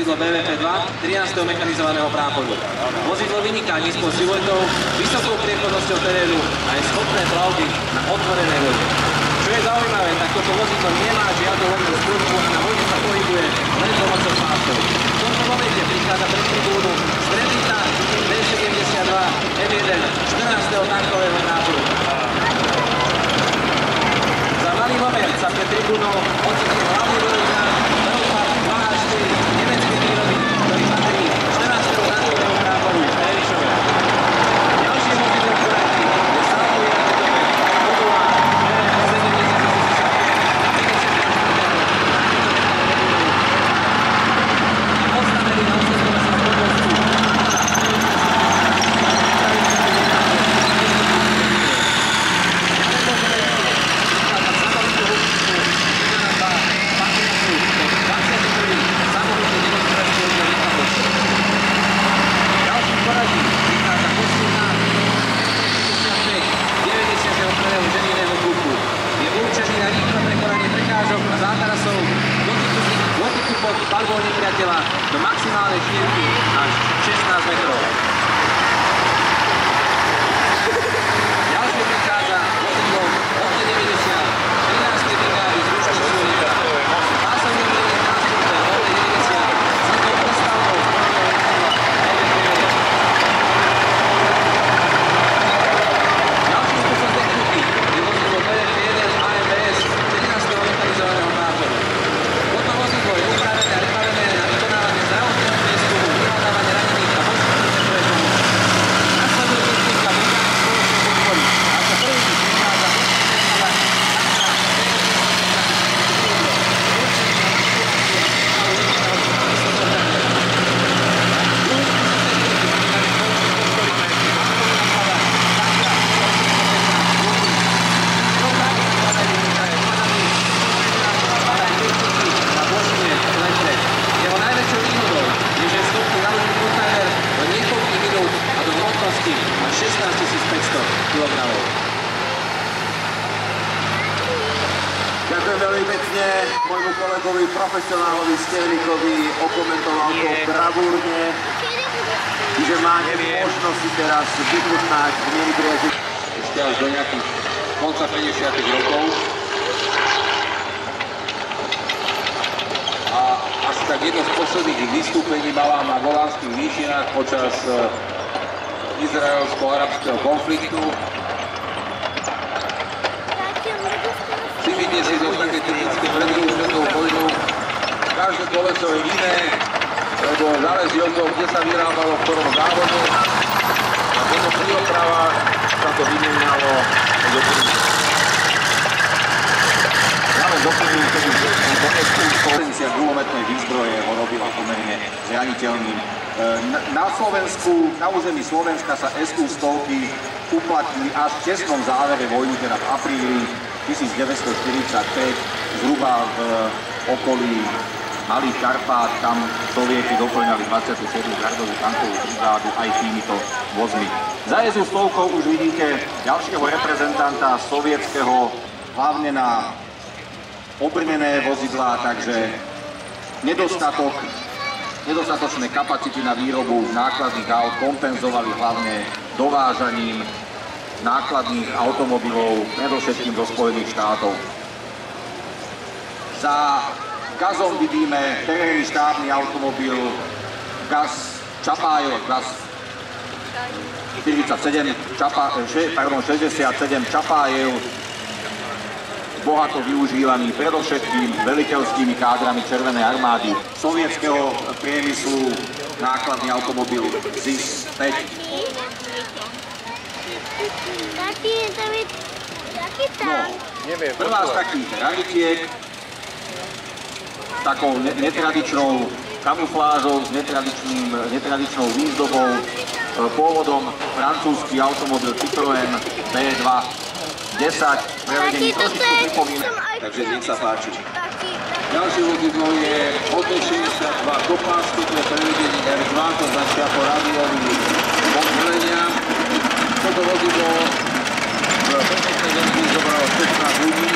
vozidlo BVP-2 13. mechanizovaného práporu. Vozidlo vyniká nízkou siluetou, vysokou priechodnosťou terénu a je schopné plavby na otvorenej vode. Čo je zaujímavé, tak toto vozidlo nemá žiadnu vodnú sprúžku a na vode sa pohybuje len pomocou páskov. V tomto momente prichádza pre tribúnu Stredita B72 M1 14. tankového náboru. Za malý moment sa pre tribúnou ocitne hlavný vojna Leopard 2A4 nemeckej výroby, ktorý patrí 14. tankového náboru Erišove. Ďalšie vozidlo v poradí je Salvo Jakutové Modula postavený na ocestovací podvozku. 500 kg. Ďakujem veľmi pekne môjmu kolegovi, profesionálovi Sternikovi, okomentoval to bravúrne, že máte možnosť si teraz vychutnať milí priateľi. Ešte až do nejakých konca 50. rokov. A asi tak jedno z posledných vystúpení mala na Golánskych výšinách počas izraelsko-arabského konfliktu. Všimnite si do také typické pred druhou svetovou vojnou. Každé koleso je iné, lebo záleží od toho, kde sa vyrábalo, v ktorom závode. A potom pri opravách sa to vymenalo do Potencia gulometnej výzbroje ho robila pomerne zraniteľným. Na Slovensku, na území Slovenska sa SU-stovky uplatnili až v tesnom závere vojny, teda v apríli 1945, zhruba v okolí Malých Karpát, tam Sovieti doplňali 27. gardovú tankovú brigádu aj týmito vozmi. Za SU-stovkou už vidíte ďalšieho reprezentanta sovietskeho, hlavne na obrnené vozidlá, takže nedostatočné kapacity na výrobu nákladných aut kompenzovali hlavne dovážaním nákladných automobilov, predovšetkým do Spojených štátov. Za Gazom vidíme terénny štábny automobil Gaz Čapájov, Gaz 67 Čapájev, bohato využívaný predovšetkým veliteľskými kádrami Červenej armády sovietskeho priemyslu, nákladný automobil ZIS-5. Prvá z takých raritiek s takou netradičnou kamuflážou, s netradičnou výzdobou, pôvodom francúzsky automobil Citroën B2 10, prevedený trošičku pripomína. Takže nech sa páči. Ďalšie vozidlo je OT62 Kopánsko, to je prevedení R2, to značia po rádiový oddelenia. Toto vozidlo v prechodnej verzii zobralo 16 ľudí,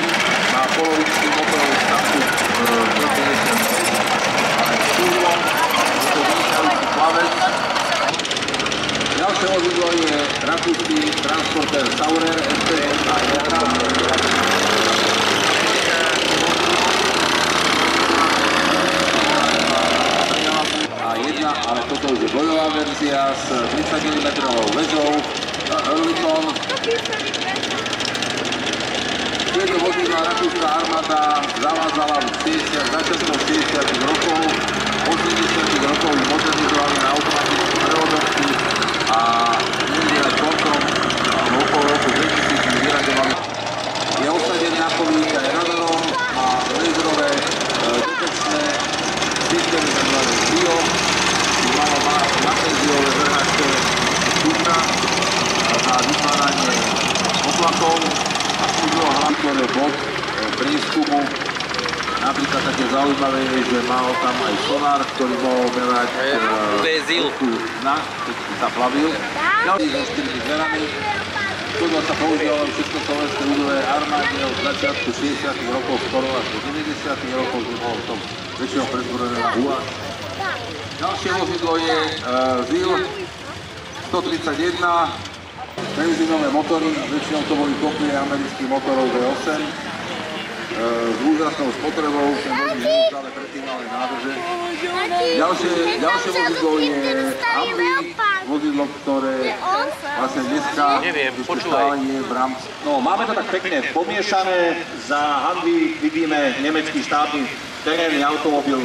má polovičný motorový status 155, ale s túlom, je to vynikajúci plavec. Ďalšie vozidlo je rakúsky transportér Saurer ST1. Ale toto už je bojová verzia s 30 mm väžou Oerlikon. Tieto vozidlá rakúska armáda zavádzala začiatkom 60. rokov. Od 70. rokov ich modernizovali na automatické prevodovky a niekde aj koncom okolo roku 2000 vyraďovali. Je obsadený na kolík aj radarom, má laserové detekčné systémy tzv. BIO, má magnéziové zrnačké stupna na vytváranie otlakov a slúžilo hlavne bod prieskumu. Napríklad také zaujímavé je, že mal tam aj sonár, ktorý mohol merať na, keď sa plavil. Ďalší so 4 dverami. Toto sa používalo v Československej ľudovej armáde od začiatku 60. rokov skoro až do 90. rokov, že bolo v tom väčšinou prezbrojené na guláš. Ďalšie vozidlo je ZIL 131, benzínové motory, väčšinou to boli kopie amerických motorov V8 s úžasnou spotrebou, ten vozí neustále predtým ale nádrže. Ďalšie vozidlo je Humvee, vozidlo, ktoré vlastne dneska ešte stále je v rámci. No, máme to tak pekne pomiešané, za Humvee vidíme nemecký štábny terénny automobil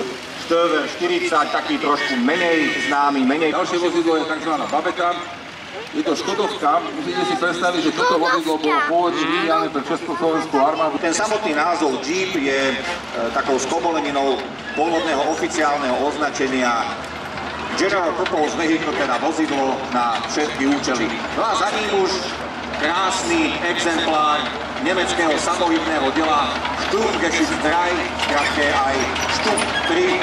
Stöver 40, taký trošku menej známy, menej. Ďalšie vozidlo je tzv. Babeka. Je to Škodovka. Musíte si predstaviť, že toto vozidlo bolo pôvodne vyvíjané pre Československú armádu. Ten samotný názov Jeep je takou skoboleninou pôvodného oficiálneho označenia General Purpose Vehicle, teda vozidlo na všetky účely. No a za ním už krásny exemplár nemeckého samohybného diela Sturmgeschütz 3, skratke aj Sturm 3.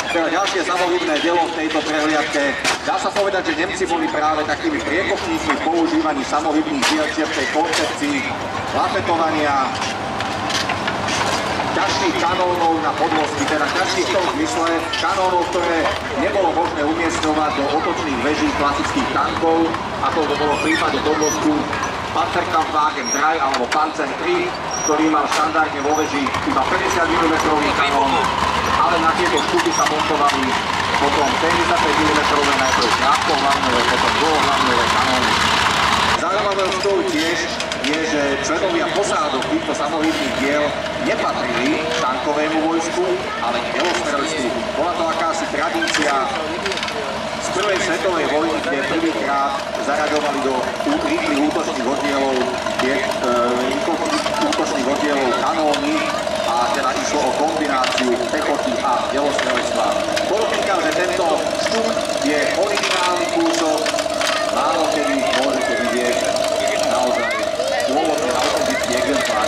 Teda ďalšie samohybné dielo v tejto prehliadke. Dá sa povedať, že Nemci boli práve takými priekopníkmi v používaní používaní samohybných dielčiek v tej koncepcii lafetovania ťažkých kanónov na podvozky, teda ťažkých v tom zmysle kanónov, ktoré nebolo možné umiestňovať do otočných veží klasických tankov, ako to bolo v prípade podvozku Panzerkampfwagen 3 alebo Panzer 3, ktorý mal štandardne vo veži iba 50 mm kanón, ale na tieto štupy sa montovali potom 75 mm najprv krátkohlavňové, potom dlhohlavňové kanóny. Zaujímavosťou tiež je, že členovia posádok týchto samohybných diel nepatrili tankovému vojsku, ale k delostrelstvu. Bola to akási tradícia z prvej svetovej vojny, kde prvýkrát zaraďovali do rýchlych útočných oddielov kanóny a teda išlo o kombináciu pechoty a delostrelectva. Podotýkam, že tento štup je originálny kúsok, málo kedy môžete vidieť naozaj pôvodný autentický exemplár.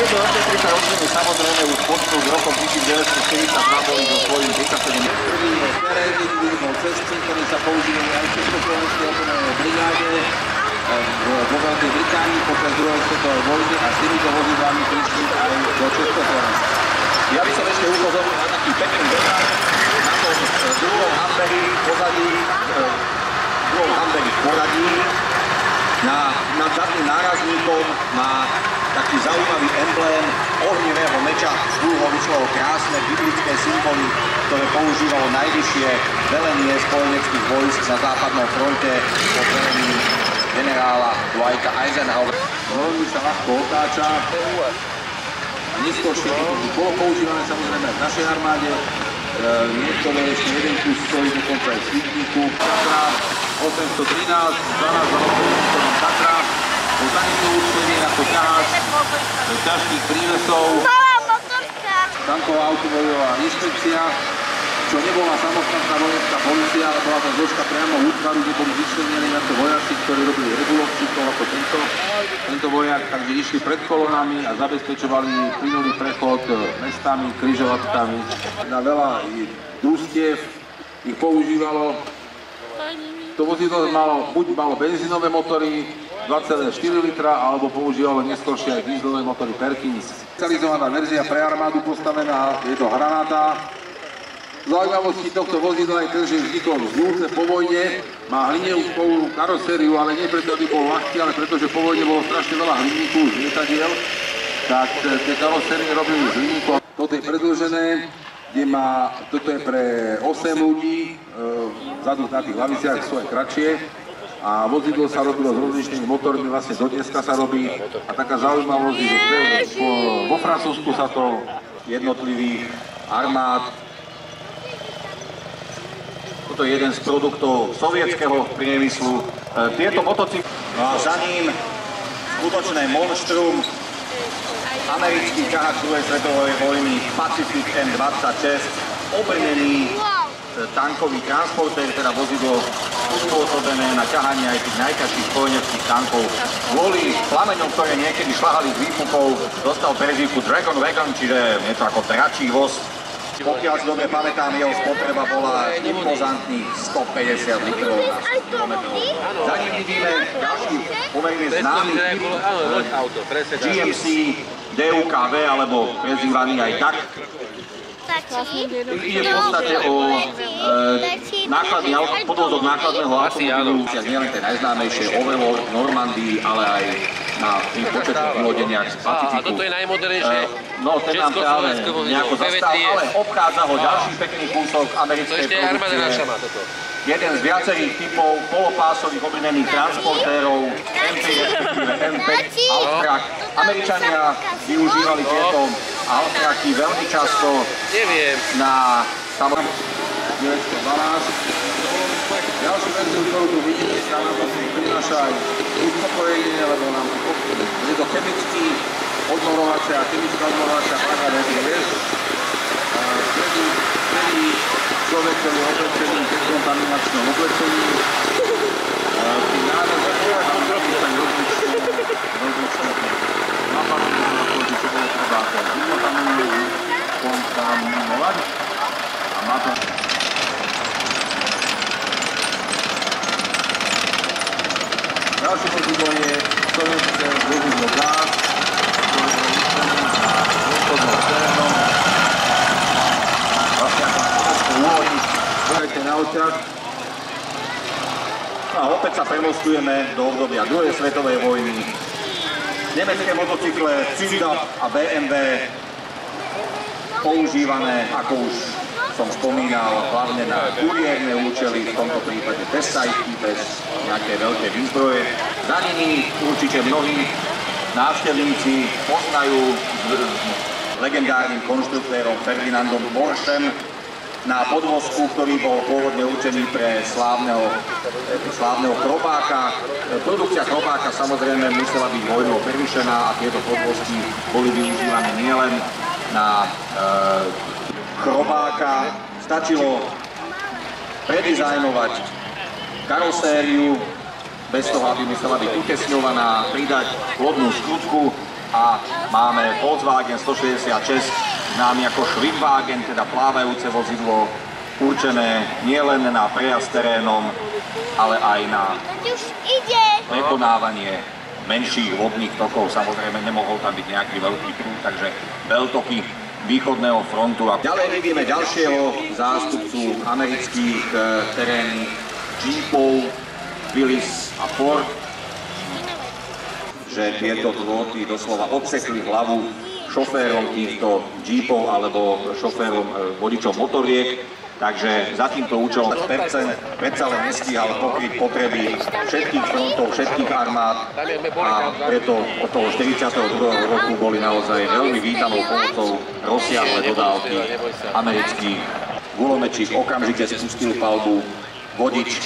Tieto RT-38 samozrejme už počnú s rokom 1942 boli so svojím 37. Prvý je Ferenc, cestí, ktorý sa používali aj v Československej obrannnej brigáde vo Veľkej Británii počas druhej svetovej vojny a s týmito vozidlami prišli aj do Československa. Ja by som ešte upozornil na taký pekný detail, na tom druhom Hamberi v poradí, nad zadným nárazníkom má taký zaujímavý emblém ohnivého meča. Z dúho vyšlo krásne biblické symboly, ktoré používalo najvyššie velenie spojeneckých vojsk na západnom fronte pod velením generála Dwighta Eisenhowera. Veľmi sa ľahko otáča. Neskôršie bolo používané samozrejme v našej armáde. Niektoré ešte jeden kus stojí dokonca aj v Svitníku. Tatra 813, 12 Tatra. Za ním to určenie ako ťahač ťažkých prívesov. Tanková automobilová inšpekcia, čo nebola samostatná vojenská polícia, ale bola to zložka priamo útvaru, kde boli vyčlenení na to vojaci, ktorí robili regulovčíkov ako tento vojak, takže išli pred kolonami a zabezpečovali plynulý prechod mestami, križovatkami. Na veľa družstiev ich používalo. To vozidlo buď malo benzínové motory 2,4 litra, alebo používalo neskôršie aj dieselové motory Perkins. Specializovaná verzia pre armádu postavená, je to Granata. Zaujímavostí tohto vozidla je ten, že vzniklo z núdze po vojne, má hliníkovú karosériu, ale nie preto, aby bol ľahký, ale preto, že po vojne bolo strašne veľa hliníku z lietadiel, tak tie karosérie robili z hliníku. Toto je predĺžené, toto je pre 8 ľudí, vzadu na tých hlaviciach sú aj kratšie. A vozidlo sa robilo s rozličnými motormi, vlastne do dneska sa robí. A taká zaujímavosť je, že vo Francúzsku sa to jednotlivých armád. Toto je jeden z produktov sovietskeho priemyslu. Tieto motocykly, no a za ním skutočné monštrum, americký ťahač druhej svetovej vojny Pacific M26, obrnený tankový transportér, teda vozidlo uspôsobené na ťahanie aj tých najťažších spojeneckých tankov. Kvôli plameňom, ktoré niekedy šľahali z výfukov, dostal prezývku Dragon Wagon, čiže niečo ako dračí voz. Pokiaľ si dobre pamätám, jeho spotreba bola impozantných 150 litrov na 100 km. Za ním vidíme ďalší pomerne známy typ GMC DUKV, alebo prezývaný aj DAC. Ide v podstate o podvozok nákladného automobilu, nielen tie najznámejšie Overlord, Normandii, ale aj na tých početných vylodeniach z Pacifiku. A toto je najmodernejšie československé vozidlo, ale obchádza ho ďalší pekný kúsok americkej produkcie. Jeden z viacerých typov polopásových obrnených transportérov MP, respektíve M5 Altrak. Američania využívali tieto Altraky veľmi často na samozrejme 912. Ďalšiu verziu, ktorú tu vidíte, sa nám vlastne prináša aj uspokojenie, lebo nám premostujeme do obdobia druhej svetovej vojny. Nemecké motocykle Zündap a BMW používané, ako už som spomínal, hlavne na kuriérne účely, v tomto prípade bez sajtky, bez nejaké veľké výzbroje. Za nimi určite mnohí návštevníci poznajú legendárnym konštruktérom Ferdinandom Porschem na podvozku, ktorý bol pôvodne určený pre slávneho chrobáka. Produkcia chrobáka samozrejme musela byť vojnou prerušená a tieto podvozky boli využívané nielen na chrobáka. Stačilo predizajnovať karosériu bez toho, aby musela byť utesňovaná, pridať lodnú skrutku a máme Volkswagen 166, známy ako Schwibwagen, teda plávajúce vozidlo, určené nielen na prejazd terénom, ale aj na prekonávanie menších vodných tokov. Samozrejme nemohol tam byť nejaký veľký prúd, takže veľtoky východného frontu. A ďalej vidíme ďalšieho zástupcu amerických terénnych jeepov, Willys a Ford, že tieto dôvody doslova odsekli hlavu šoférom týchto jeepov alebo šoférom vodičom motoriek. Takže za týmto účelom 10% predsa len nestíhal pokryť potreby všetkých frontov, všetkých armád a preto od toho 42. roku boli naozaj veľmi vítanou pomocou rozsiahle dodávky amerických gulometčík. Okamžite spustil palbu, vodič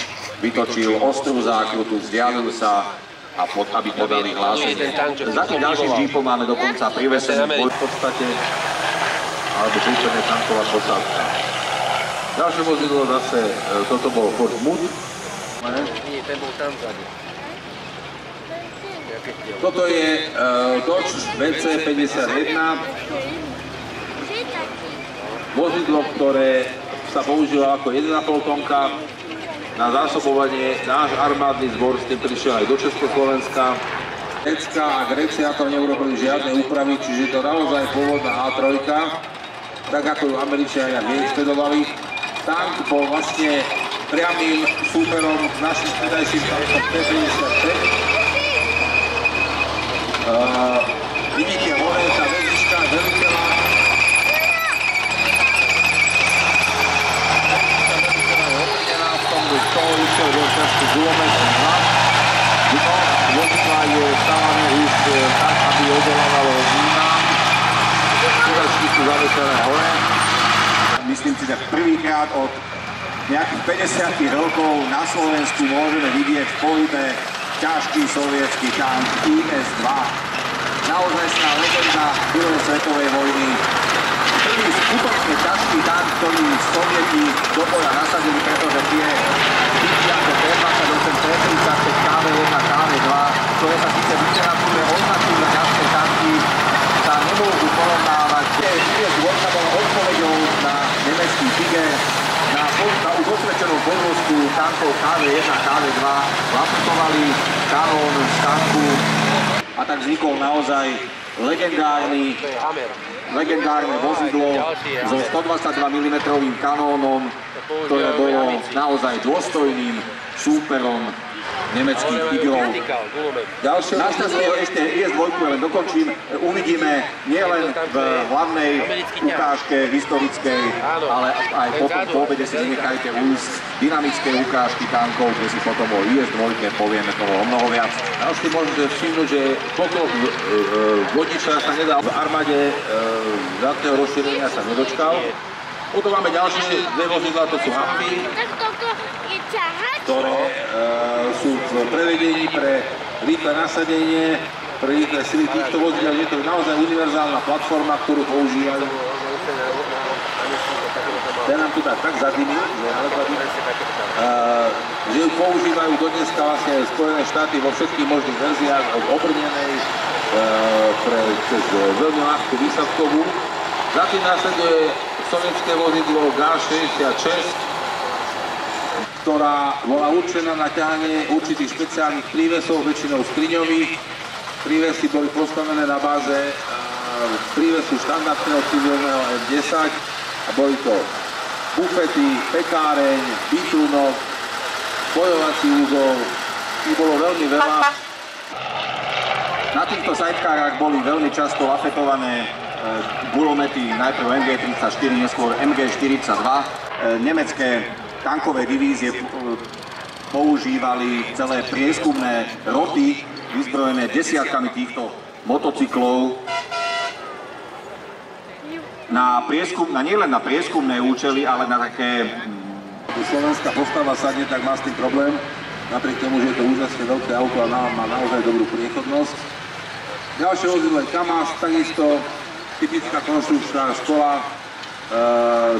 vytočil ostrú zákrutu, vzdialil sa, a aby podali hlásenie. Za tým ďalším jeepom máme dokonca privesený v podstate, alebo prípadne tanková posádka. Ďalšie vozidlo zase, toto bol Ford Mood. Nie, ten bol tam vzadu. Toto je Dodge VC51. Vozidlo, ktoré sa používa ako 1,5 tonka na zásobovanie. Náš armádny zbor s tým prišiel aj do Československa. Grécka a Gréci na to neurobili žiadne úpravy, čiže to naozaj pôvodná A3, tak ako ju Američania vyexpedovali. Tank bol vlastne priamým súperom s našim vtedajším tankom T-55. Vidíte hore tá väzdička veliteľa. V tom z toho išiel veľký gulomet M2. Vozidla je stávané už tak, aby odolávalo mínám. Kudačky sú zavesené hore. Myslím si, že prvýkrát od nejakých 50 rokov na Slovensku môžeme vidieť v pohybe ťažký sovietský tank IS-2. Naozajstná legenda druhej svetovej vojny. Prvý skutočne ťažký tank, ktorý Sovieti do boja nasadili, pretože tie typy ako T-28, T-35, KV-1, KV-2, ktoré sa síce v literatúre označujú za ťažké tanky, sa nemôžu porovnávať. IS-2 bola odpoveďou na nemecký Tiger, na už osvedčenú podvozku tankov KV-1, KV-2 aplikovali kanón z tanku a tak vznikol naozaj legendárne vozidlo so 122 mm kanónom, ktoré bolo naozaj dôstojným súperom nemeckých Tigrov. Našťastie ešte IS-2, len dokončím, uvidíme nielen v hlavnej ukážke historickej, ale aj potom po obede si vynechajte ujsť dynamické ukážky tankov, kde si potom o IS-2 povieme toho o mnoho viac. Ďalšie môžete všimnúť, že pokrok vodiča sa nedá v armáde zadného rozšírenia sa nedočkal. Potom máme ďalšie dve vozidlá, to sú Humvee, ktoré sú v prevedení pre rýchle nasadenie, pre rýchle sily týchto vozidel. Je to naozaj univerzálna platforma, ktorú používajú. Ten nám tu tak zadymil, že ju používajú dodneska vlastne Spojené štáty vo všetkých možných verziách, od obrnenej cez veľmi ľahkú výsadkovú. Za tým následuje sovietské vozidlo Ga-66, ktorá bola určená na ťahanie určitých špeciálnych prívesov, väčšinou skriňových. Prívesy boli postavené na báze prívesu štandardného civilného F10 a boli to bufety, pekáreň, bitúnok, bojovací úzol, Ich bolo veľmi veľa. Na týchto sidekárach boli veľmi často lafetované gulomety, najprv MG34, neskôr MG42. Nemecké tankové divízie používali celé prieskumné roty, vyzbrojené desiatkami týchto motocyklov nielen na prieskumné účely, ale na také... Slovenská postava sadne, tak má s tým problém. Napriek tomu, že je to úžasne veľké auto a má naozaj dobrú priechodnosť. Ďalšie vozidlo je Kamaz, takisto typická konštrukčná škola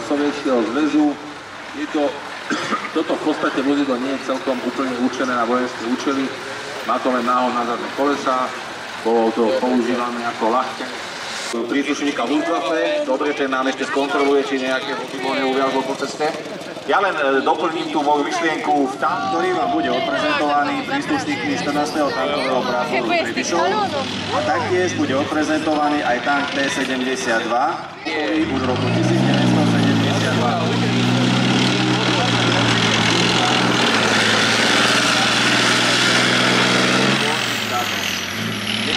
Sovietskeho zväzu. Toto v podstate vozidlo nie je celkom úplne určené na vojenské účely. Má to len náhod na zadné kolesá, bolo to používané ako ľahké. Príslušníka Luftwaffe, dobre, ten nám ešte skontroluje, či nejaké vozidlo neuviazlo po ceste. Ja len doplním tú moju myšlienku, ktorý vám bude odprezentovaný príslušníkmi 14. tankového práporu Trebišov. A taktiež bude odprezentovaný aj tank T-72, už v roku 1972.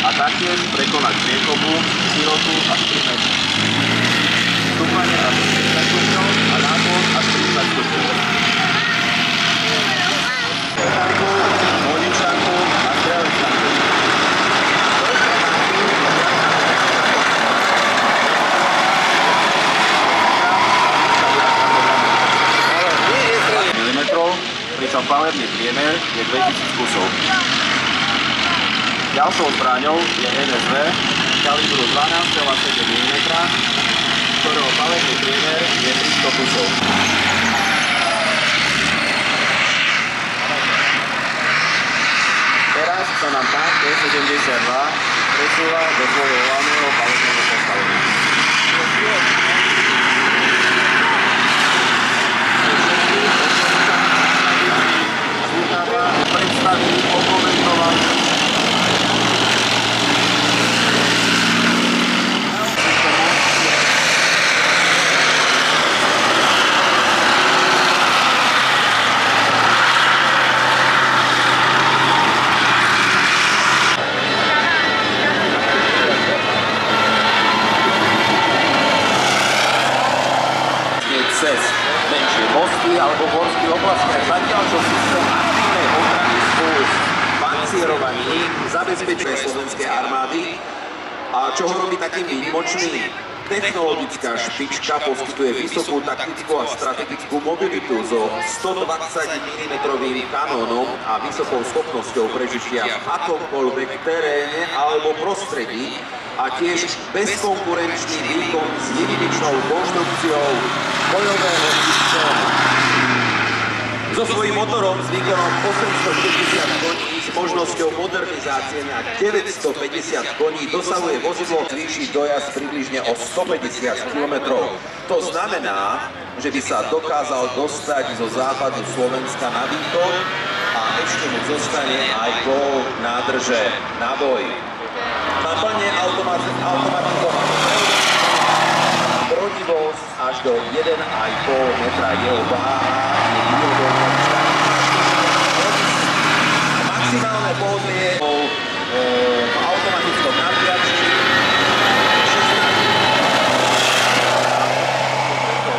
A taktiež prekonať priekopu, sirotu a stupňov. Stúpanie až 30 stupňov a nápor až 30 stupňov. Tanku, vodičanku a strelečanku. Milimetrov, pričom palerný priemer je 2000 kusov. Ďalšou zbraňou je NSV kalibru 12,7 mm, ktorého paletný priemer je 300 kusov. Teraz sa nám tank T-72 presúva do svojho hlavného paletného postavenia. Zútava predstaví okomentovaný cez menšie mosty alebo v horských oblastiach. Zatiaľ, čo systém aktívnej ochrany spolu s pancierovaním zabezpečuje slovenskej armády a čo ho robí takým výnimočným. Technologická špička poskytuje vysokú taktickú a strategickú mobilitu so 120 mm kanónom a vysokou schopnosťou prežitia v akomkoľvek teréne alebo prostredí a tiež bezkonkurenčný výkon s jedinečnou konštrukciou bojového systému. So svojím motorom s výkonom 860 koní s možnosťou modernizácie na 950 koní dosahuje vozidlo zvýšiť dojazd približne o 150 km. To znamená, že by sa dokázal dostať zo západu Slovenska na východ a ešte mu zostane aj pol nádrže na boj. Má plne automatizovaný brodivosť až do 1,5 metra, jeho váha je výhodou. Maximálne pohodlie v automatickom nabíjači.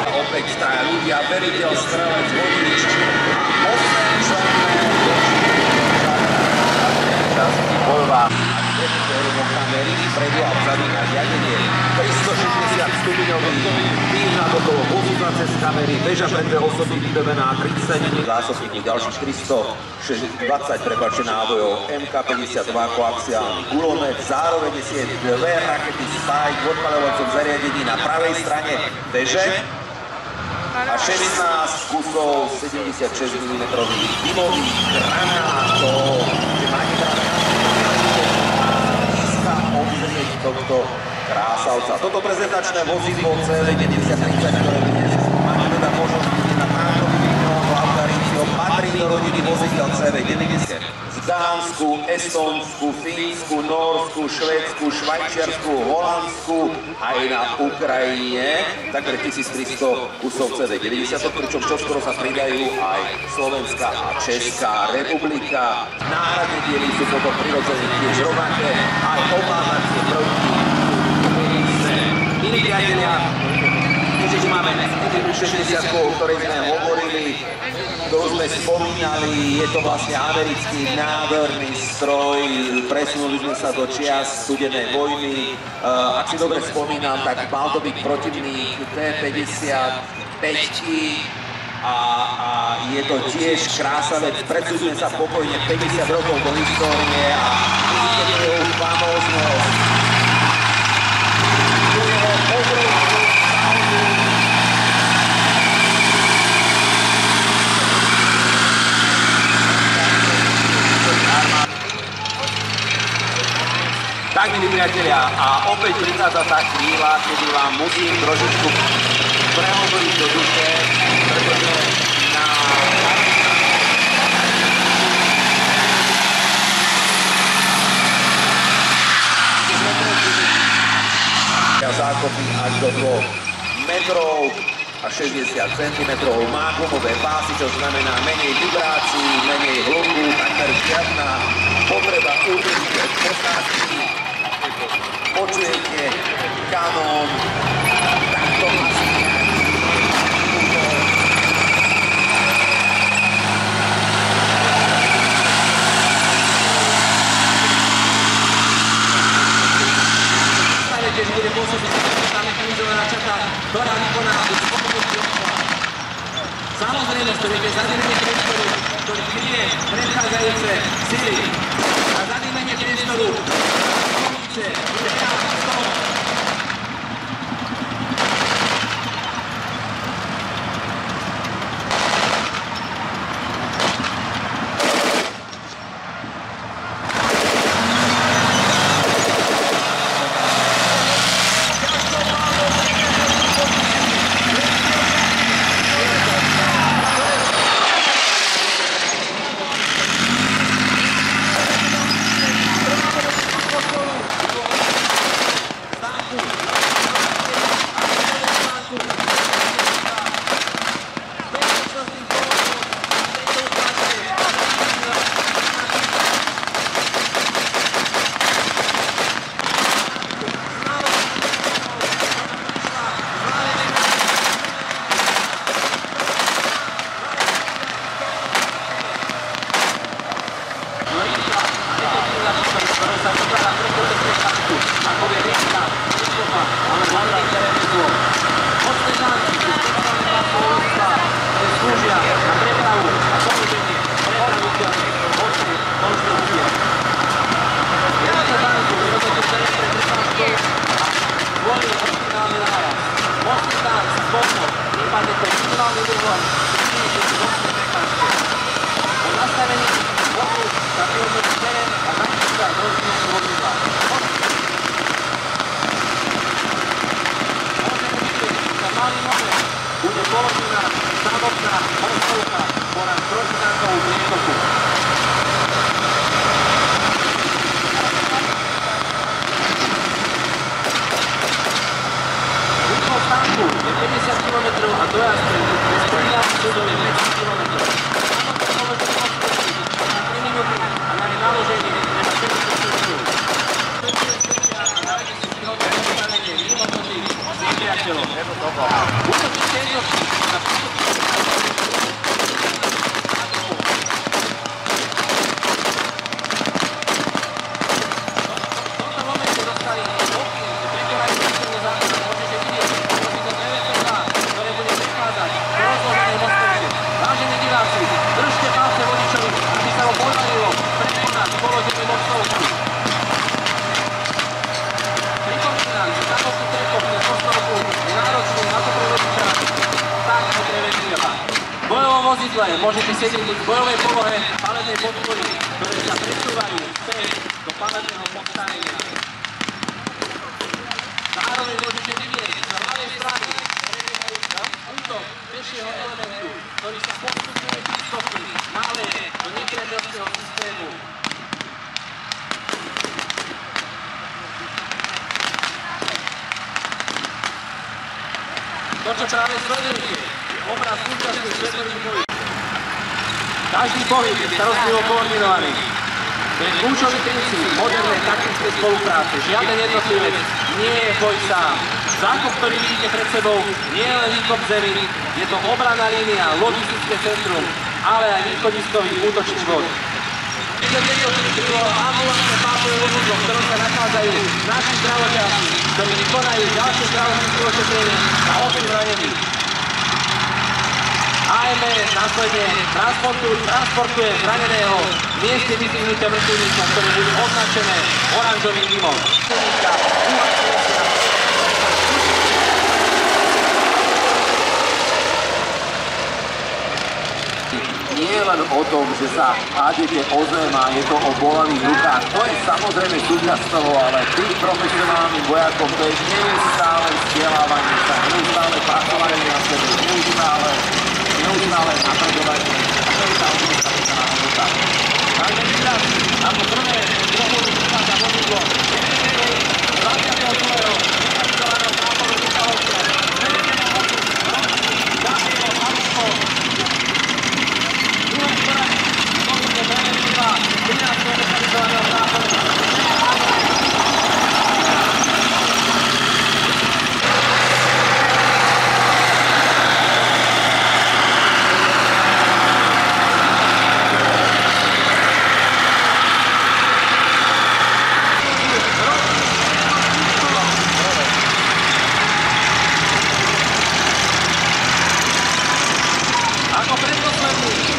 Opäť stája ľudia, veriteľ, strelec, vodič a 8 členov bojová kamery vpredu a vzadu na riadenie. 360 stupňový tým nad okolo vozidla cez kamery, väža pre dve osoby vydobená 30 zásobník ďalších 420 nábojov, MK52 koaxiálny gulomet, zároveň je dve rakety Spike v odpaľovacom zariadení na pravej strane väže a 16 kusov 76 mm dymových granátov. Tohto krásavca. Toto prezentačné vozidlo CV9030, ktoré dnes máte teda možnosť vidieť na táto videoklávku Auricio, patrí do rodiny vozidel CV90. Dánsku, Estonsku, Fínsku, Nórsku, Švédsku, Švajčiarsku, Holandsku, aj na Ukrajine, takmer 1300 kusov CD90, pričom čoskoro sa pridajú aj Slovenská a Česká republika. Náhradné diely sú potom prirodzene tiež rovnaké, aj ovládacie prvky. Milí priatelia, keďže máme 60, o ktorej sme hovorili, ktorú sme spomínali, je to vlastne americký nádherný stroj, presunuli sme sa do čias studenej vojny. Ak si dobre spomínam, tak mal to byť protivník T-55 a je to tiež krása, veď predsúďme sa pokojne 50 rokov do histórie a vidíte jeho famóznosť. Tu jeho obrovskú Tak, milí priatelia, a opäť prichádza tá chvíľa, kedy vám musím trošičku prehovoriť do duše, pretože na zákopy až do 2 metrov a 60 cm má gumové pásy, čo znamená menej vibrácií, menej hluku, takmer žiadna potreba udržiť od posádky. Počujete kanón, takto asi stavete, že bude pôsobiť tá mechanizovaná čata, ktorá vykoná samozrejme, to je zadýmenie priestoru, ktorý kryje predchádzajúce sily a zadýmenie priestoru bude položená samotná osnovka poraz protitankovú prietoku. Rýchlosť tanku je 50 km a dojazd pre strieľací súdov je 5 km. Samotné položenie osnovky na 3 minúty a na jej naloženie treba 70 km. Útočníci jednotky na v tomto momente dostali okien, že prekonajú účelné základné. Môžete vidieť, vozidlo 902, ktoré bude prechádzať po rozloženej mostovke. Vážení diváci, držte palce vodičovi, aby sa ho podarilo prekonať položenú mostovku. Pripomínam, že samotný prekop cez mostovku je náročný na to prevedú prácu. Tak to prevedú. V bojovom vozidle môžete sedieť v bojovej polohe paletnej podpory, ktoré sa presúvajú späť do paletného postavenia. Zároveň môžete vidieť na ľavej strane útok pešieho elementu, ktorý sa postupne prístupí malé do nepriateľského systému. to, čo práve sledujete, je obraz súčasných svetových bojí. Každý pohyb je starostlivo koordinovaný. To je kľúčový princíp modernej taktickej spolupráce. Žiaden jednotlivec nie je boj sám. Zákop, ktorý vidíte pred sebou, nie je len výkop zemi, je to obranná línia, logistické centrum, ale aj východiskový útočný bod. Ambulantné pápové vozidlo, v ktorom sa nachádzajú naši zdravotiaci, ktorí vykonajú ďalšie zdravotnícke ošetrenie a opäť zranených. AMS následne transportuje zraneného v mieste vyzdvihnutia vrtuľníka, ktoré budú označené oranžovým dymom. Nie je len o tom, že sa hádete o zem a je to o bolavých rukách. To je samozrejme súčasť toho, ale tým profesionálnym vojakom to je neustále vzdelávanie sa, neustále pracovanie na sebe, neustále napredovanie. To je tá obrovská hodnota. Takže teraz, ako prvé, druhú vychádza vozidlo,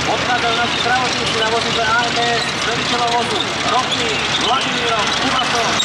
odchádzajú naši zdravotníci na vozidle AMS s veliteľom vozu Roky, Vladimírom, Kubasom.